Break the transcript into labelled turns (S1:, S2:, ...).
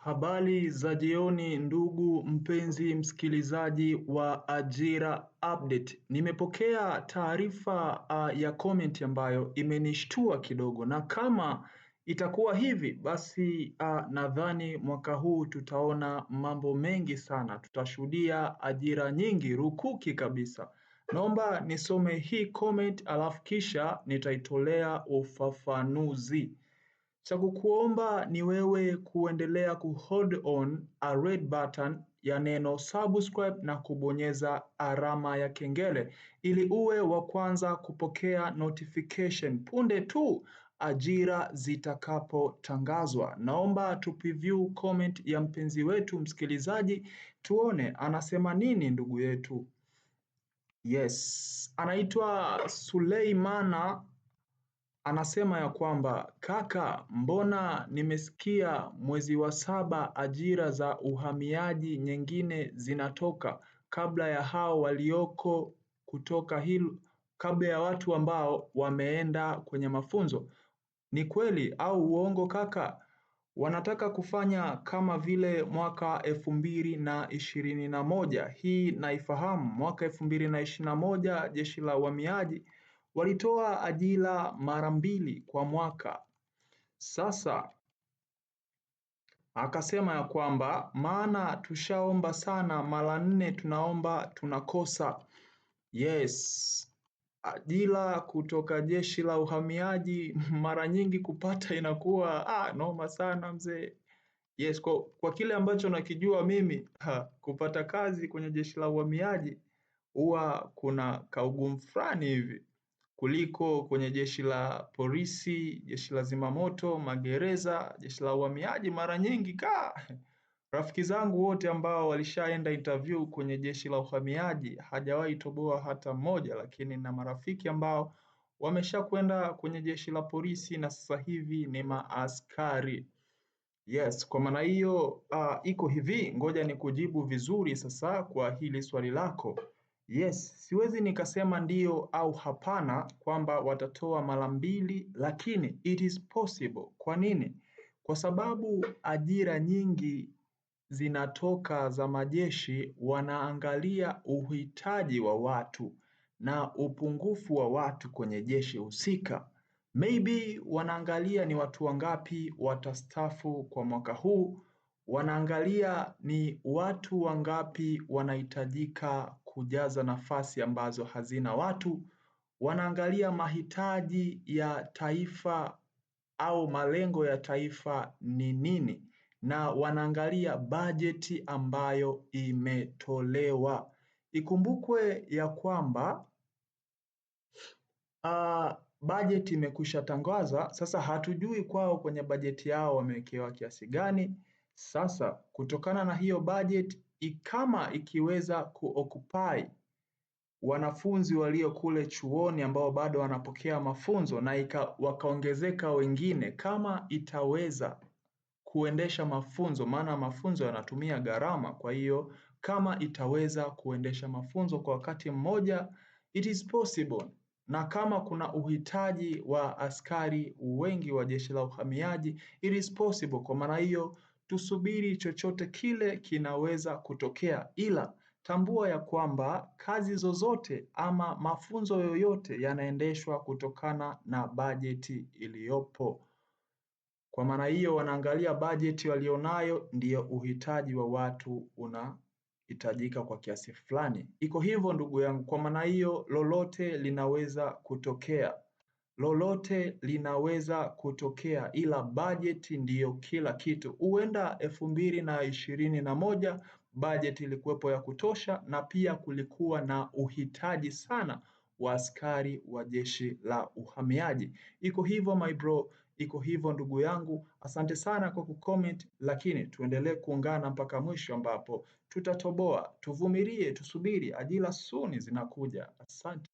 S1: Habari za jioni ndugu mpenzi msikilizaji wa Ajira Update. Nimepokea taarifa ya comment ambayo imenishtua kidogo, na kama itakuwa hivi basi nadhani mwaka huu tutaona mambo mengi sana. Tutashuhudia ajira nyingi rukuki kabisa. Naomba nisome hii comment alafu kisha nitaitolea ufafanuzi. Cha kukuomba ni wewe kuendelea hold on a red button ya neno subscribe na kubonyeza alama ya kengele ili uwe wa kwanza kupokea notification punde tu ajira zitakapotangazwa. Naomba tu preview comment ya mpenzi wetu msikilizaji, tuone anasema nini ndugu yetu. Yes, anaitwa Suleimana. Anasema ya kwamba kaka, mbona nimesikia mwezi wa 7 ajira za uhamiaji nyingine zinatoka kabla ya hao walioko kutoka hilo, kabla ya watu ambao wameenda kwenye mafunzo. Ni kweli au uongo kaka? Wanataka kufanya kama vile mwaka 2021. Hii naifahamu. Mwaka 2021 jeshi la uhamiaji walitoa ajira mara 2 kwa mwaka. Sasa akasema ya kwamba maana tushaomba sana mara 4 tunaomba tunakosa. Yes, ajira kutoka jeshi la uhamiaji mara nyingi kupata inakuwa noma sana mzee. Yes, kwa kile ambacho nakijua mimi, kupata kazi kwenye jeshi la uhamiaji huwa kuna kaugumu fulani hivi kuliko kwenye jeshi la polisi, jeshi la zimamoto, magereza. Jeshi la uhamiaji mara nyingi rafiki zangu wote ambao walishaenda interview kwenye jeshi la uhamiaji hajawahi toboa hata mmoja, lakini na marafiki ambao wameshakwenda kwenye jeshi la polisi na sasa hivi ni maaskari. Yes, kwa maana hiyo iko hivi, ngoja nikujibu vizuri sasa kwa hili swali lako. Yes, siwezi nikasema ndio au hapana kwamba watatoa mara 2, lakini it is possible. Kwa nini? Kwa sababu ajira nyingi zinatoka za majeshi, wanaangalia uhitaji wa watu na upungufu wa watu kwenye jeshi husika. Maybe wanaangalia ni watu wangapi watastaafu kwa mwaka huu, wanaangalia ni watu wangapi wanahitajika kujaza nafasi ambazo hazina watu, wanaangalia mahitaji ya taifa au malengo ya taifa ni nini, na wanaangalia bajeti ambayo imetolewa. Ikumbukwe ya kwamba bajeti imekwisha tangazwa. Sasa hatujui kwao kwenye bajeti yao wamewekewa kiasi gani. Sasa kutokana na hiyo bajeti, kama ikiweza kuoccupy wanafunzi walio kule chuoni ambao bado wanapokea mafunzo na wakaongezeka wengine, kama itaweza kuendesha mafunzo, maana mafunzo yanatumia gharama. Kwa hiyo kama itaweza kuendesha mafunzo kwa wakati mmoja, it is possible. Na kama kuna uhitaji wa askari wengi wa jeshi la uhamiaji, it is possible. Kwa maana hiyo tusubiri, chochote kile kinaweza kutokea, ila tambua ya kwamba kazi zozote ama mafunzo yoyote yanaendeshwa kutokana na bajeti iliyopo. Kwa maana hiyo wanaangalia bajeti walionayo, ndiyo uhitaji wa watu unahitajika kwa kiasi fulani. Iko hivyo ndugu yangu. Kwa maana hiyo lolote linaweza kutokea. Lolote linaweza kutokea, ila bajeti ndiyo kila kitu. Huenda 2021 bajeti ilikuwepo ya kutosha, na pia kulikuwa na uhitaji sana wa askari wa jeshi la uhamiaji. Iko hivyo my bro, iko hivyo ndugu yangu. Asante sana kwa kucomment, lakini tuendelee kuungana mpaka mwisho ambapo tutatoboa. Tuvumilie, tusubiri, ajira soon zinakuja. Asante.